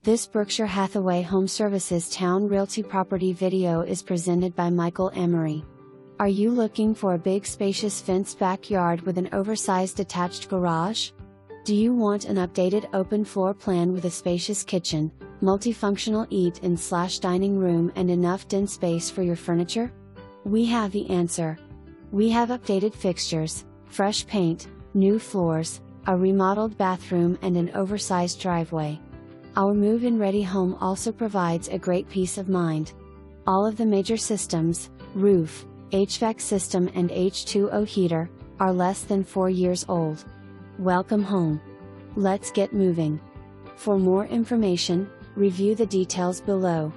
This Berkshire Hathaway HomeServices Towne Realty property video is presented by Michael Amory. Are you looking for a big spacious fenced backyard with an oversized detached garage? Do you want an updated open floor plan with a spacious kitchen, multifunctional eat-in/dining room and enough den space for your furniture? We have the answer. We have updated fixtures, fresh paint, new floors, a remodeled bathroom and an oversized driveway. Our move-in ready home also provides a great peace of mind. All of the major systems, roof, HVAC system and H2O heater, are less than 4 years old. Welcome home. Let's get moving. For more information, review the details below.